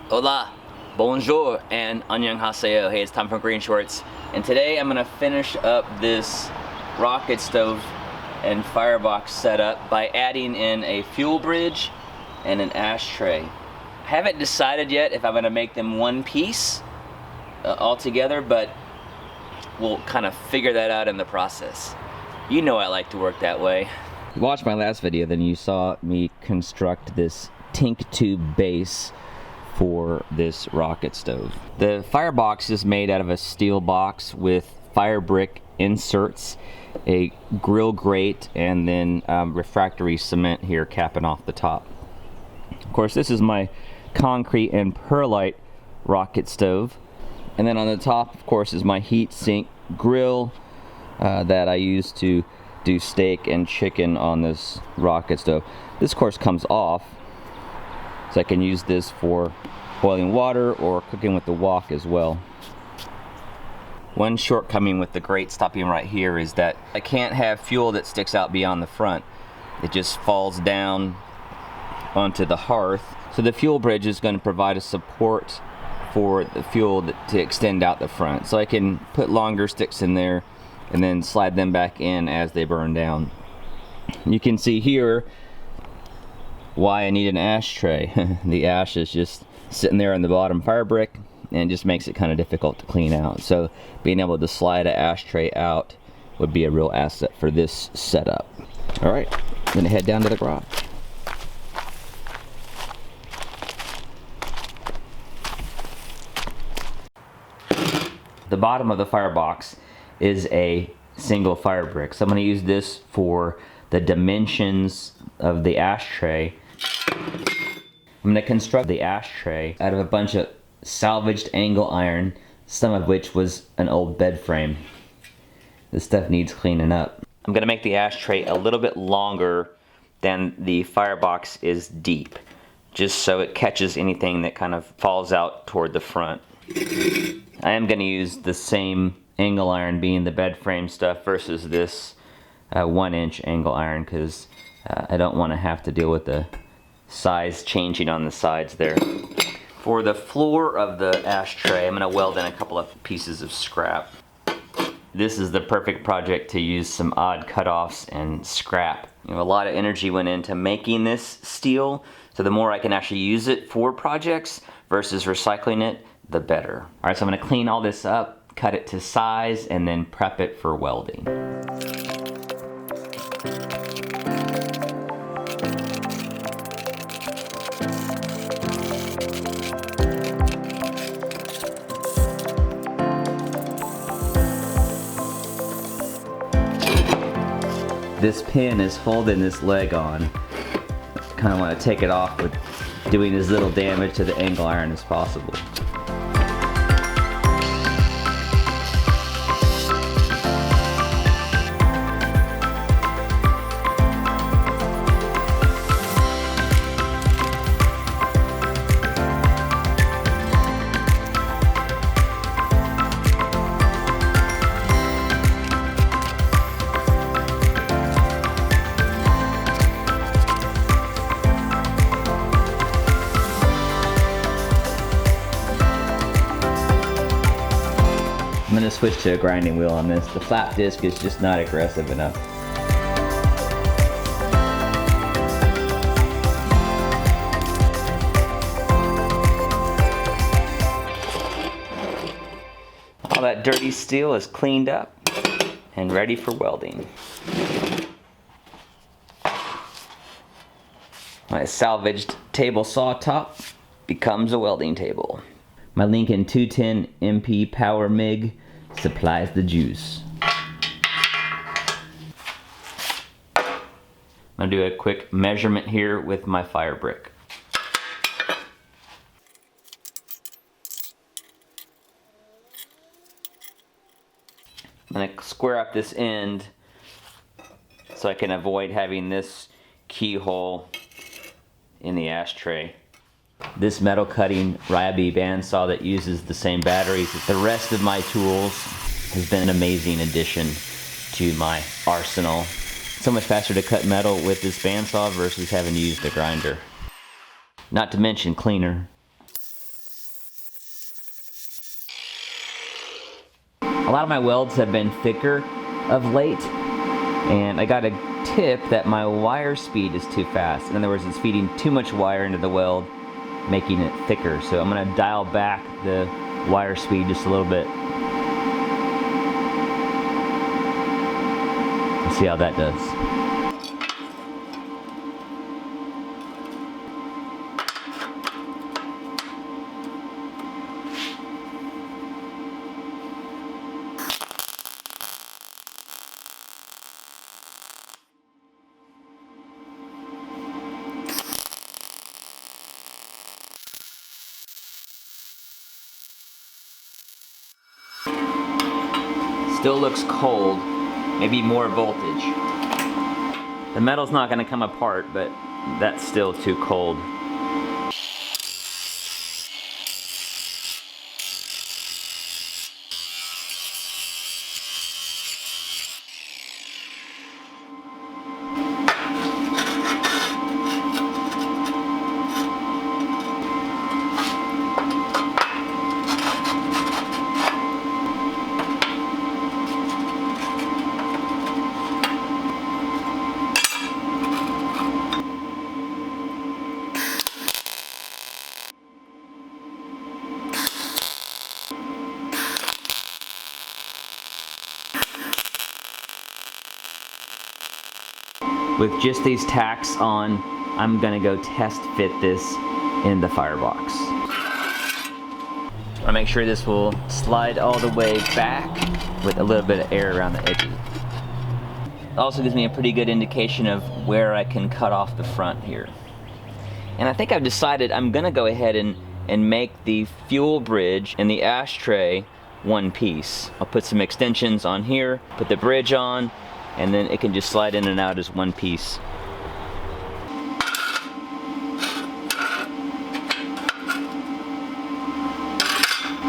Hola, bonjour, and annyeonghaseyo. Hey, it's Tom from GreenShortz, and today I'm gonna finish up this rocket stove and firebox setup by adding in a fuel bridge and an ashtray. I haven't decided yet if I'm gonna make them one piece all together, but we'll kind of figure that out in the process. You know I like to work that way. You watched my last video, then you saw me construct this tank tube base for this rocket stove. The firebox is made out of a steel box with fire brick inserts, a grill grate, and then refractory cement here capping off the top. Of course, this is my concrete and perlite rocket stove. And then on the top, of course, is my heat sink grill that I use to do steak and chicken on this rocket stove. This, of course, comes off, so I can use this for boiling water or cooking with the wok as well. One shortcoming with the grate stopping right here is that I can't have fuel that sticks out beyond the front. It just falls down onto the hearth. So the fuel bridge is going to provide a support for the fuel to extend out the front. So I can put longer sticks in there and then slide them back in as they burn down. You can see here why I need an ashtray. The ash is just sitting there on the bottom fire brick and it just makes it kind of difficult to clean out. So being able to slide an ashtray out would be a real asset for this setup. All right, I'm gonna head down to the garage. The bottom of the firebox is a single fire brick. So I'm gonna use this for the dimensions of the ashtray. I'm going to construct the ashtray out of a bunch of salvaged angle iron, some of which was an old bed frame. This stuff needs cleaning up. I'm going to make the ashtray a little bit longer than the firebox is deep, just so it catches anything that kind of falls out toward the front. I am going to use the same angle iron, being the bed frame stuff, versus this 1-inch angle iron, because I don't want to have to deal with the size changing on the sides there. For the floor of the ashtray, I'm going to weld in a couple of pieces of scrap. This is the perfect project to use some odd cutoffs and scrap. You know, a lot of energy went into making this steel, so the more I can actually use it for projects versus recycling it, the better. All right, so I'm going to clean all this up, cut it to size, and then prep it for welding. This pin is holding this leg on. Kind of want to take it off with doing as little damage to the angle iron as possible. I'm going to switch to a grinding wheel on this. The flap disc is just not aggressive enough. All that dirty steel is cleaned up and ready for welding. My salvaged table saw top becomes a welding table. My Lincoln 210 MP Power MIG supplies the juice. I'm gonna do a quick measurement here with my fire brick. I'm gonna square up this end so I can avoid having this keyhole in the ashtray. This metal cutting Ryobi bandsaw that uses the same batteries as the rest of my tools has been an amazing addition to my arsenal. It's so much faster to cut metal with this bandsaw versus having to use the grinder. Not to mention cleaner. A lot of my welds have been thicker of late, and I got a tip that my wire speed is too fast. In other words, it's feeding too much wire into the weld, making it thicker. So I'm going to dial back the wire speed just a little bit. Let's see how that does. Still looks cold, maybe more voltage. The metal's not going to come apart, but that's still too cold. With just these tacks on, I'm gonna go test fit this in the firebox. I make sure this will slide all the way back with a little bit of air around the edges. It also gives me a pretty good indication of where I can cut off the front here. And I think I've decided I'm gonna go ahead and make the fuel bridge and the ashtray one piece. I'll put some extensions on here, put the bridge on, and then it can just slide in and out as one piece.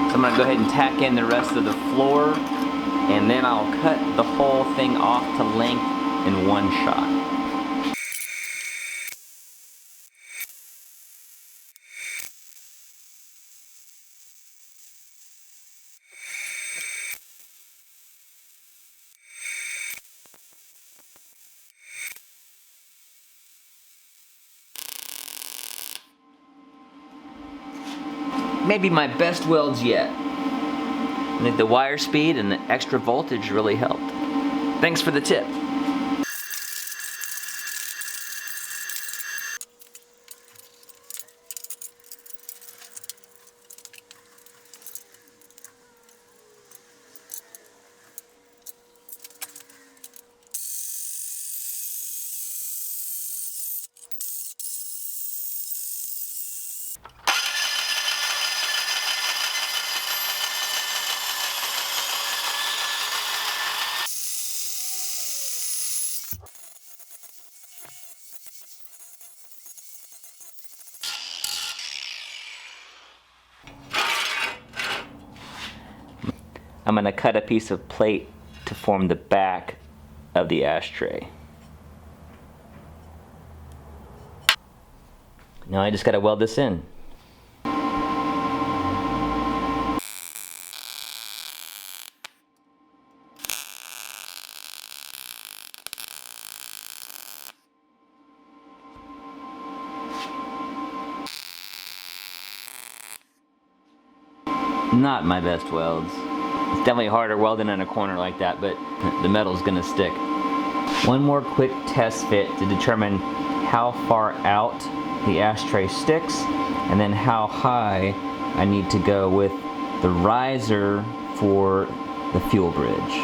So I'm gonna go ahead and tack in the rest of the floor, and then I'll cut the whole thing off to length in one shot. Maybe my best welds yet. I think the wire speed and the extra voltage really helped. Thanks for the tip. I'm going to cut a piece of plate to form the back of the ashtray. Now I just got to weld this in. Not my best welds. It's definitely harder welding in a corner like that, but the metal's gonna stick. One more quick test fit to determine how far out the ashtray sticks, and then how high I need to go with the riser for the fuel bridge.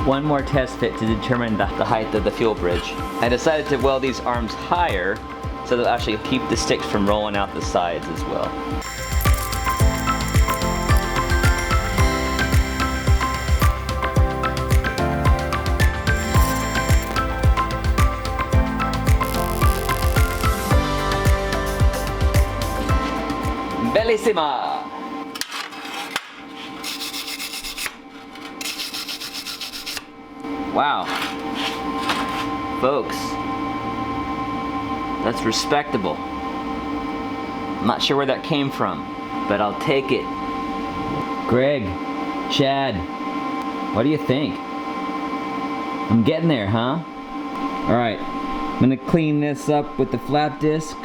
One more test fit to determine the height of the fuel bridge. I decided to weld these arms higher so they'll actually keep the sticks from rolling out the sides as well. Bellissima! Wow. Folks, that's respectable. I'm not sure where that came from, but I'll take it. Greg, Chad, what do you think? I'm getting there, huh? Alright, I'm gonna clean this up with the flap disc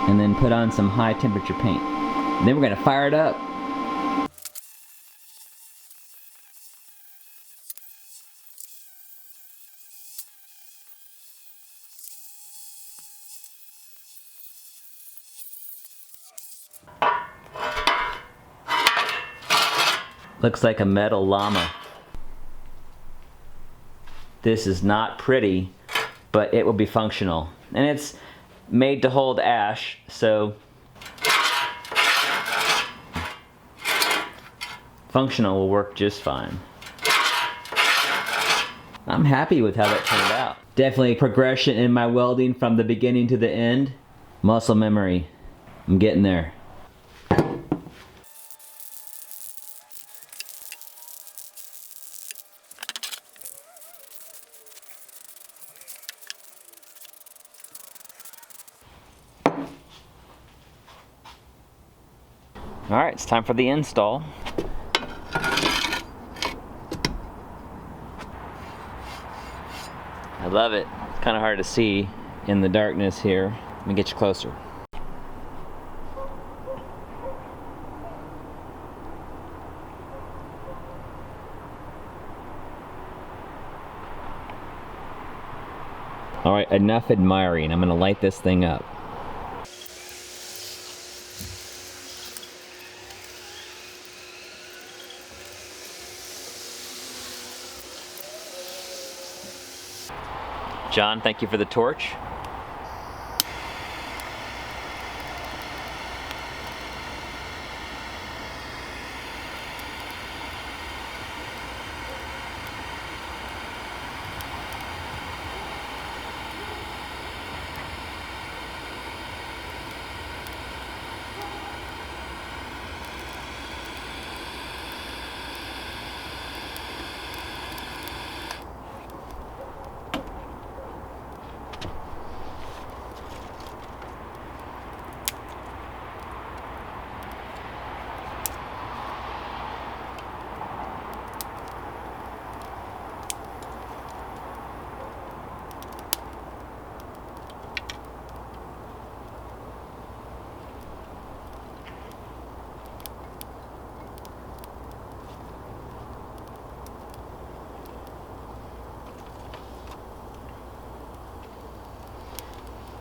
and then put on some high temperature paint. And then we're gonna fire it up. Looks like a metal llama. This is not pretty, but it will be functional. And it's made to hold ash, so functional will work just fine. I'm happy with how that turned out. Definitely progression in my welding from the beginning to the end. Muscle memory. I'm getting there. Alright, it's time for the install. I love it. It's kind of hard to see in the darkness here. Let me get you closer. Alright, enough admiring. I'm going to light this thing up. John, thank you for the torch.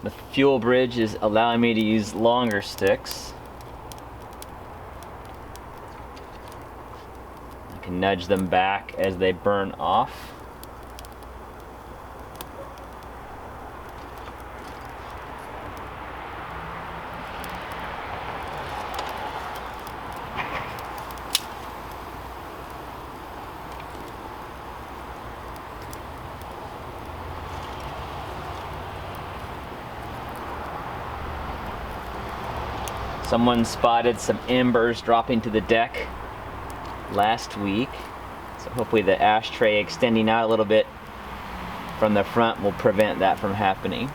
The fuel bridge is allowing me to use longer sticks. I can nudge them back as they burn off. Someone spotted some embers dropping to the deck last week. So hopefully the ashtray extending out a little bit from the front will prevent that from happening.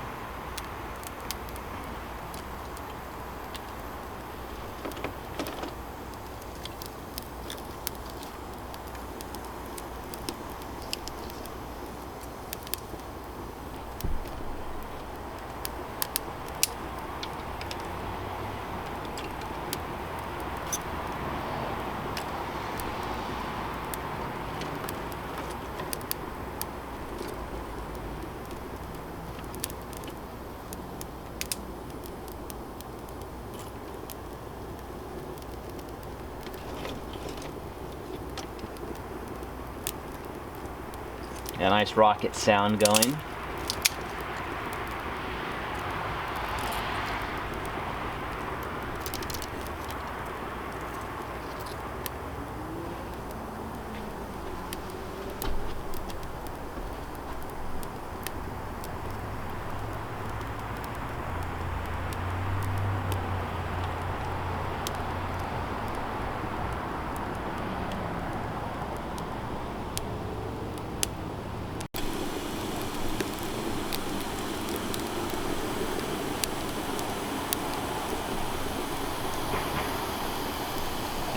A nice rocket sound going.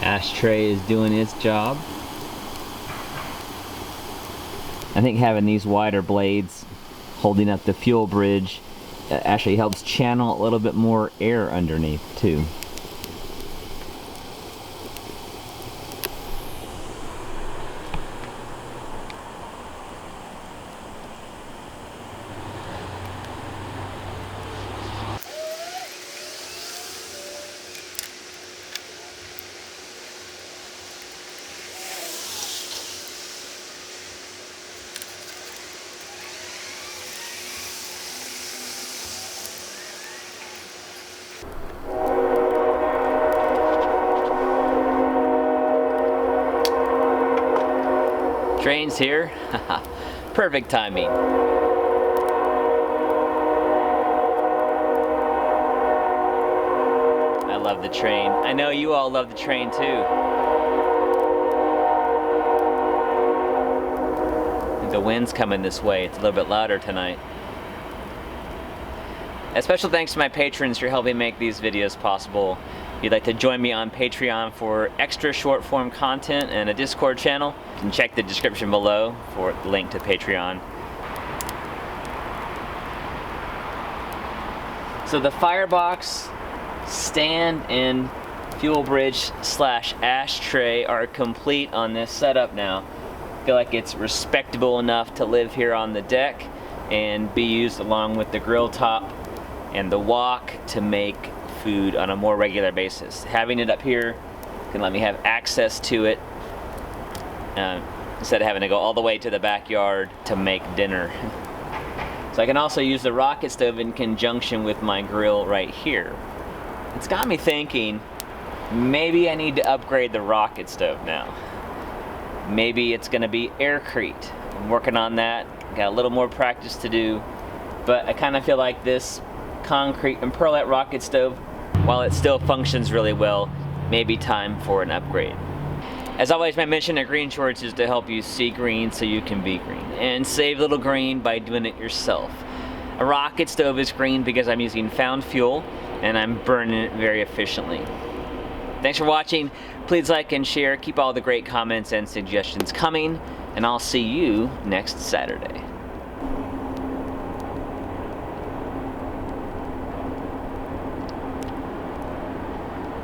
Ashtray is doing its job. I think having these wider blades holding up the fuel bridge actually helps channel a little bit more air underneath too. Train's here. Perfect timing. I love the train. I know you all love the train too. I think the wind's coming this way. It's a little bit louder tonight. A special thanks to my patrons for helping make these videos possible. If you'd like to join me on Patreon for extra short form content and a Discord channel, you can check the description below for the link to Patreon. So the firebox, stand, and fuel bridge / ashtray are complete on this setup now. I feel like it's respectable enough to live here on the deck and be used along with the grill top and the wok to make food on a more regular basis. Having it up here can let me have access to it instead of having to go all the way to the backyard to make dinner. So I can also use the rocket stove in conjunction with my grill right here. It's got me thinking, maybe I need to upgrade the rocket stove now. Maybe it's gonna be aircrete. I'm working on that. Got a little more practice to do, but I kind of feel like this concrete and pearlite rocket stove, while it still functions really well, may be time for an upgrade. As always, my mission at Green Shorts is to help you see green so you can be green, and save little green by doing it yourself. A rocket stove is green because I'm using found fuel and I'm burning it very efficiently. Thanks for watching. Please like and share. Keep all the great comments and suggestions coming, and I'll see you next Saturday.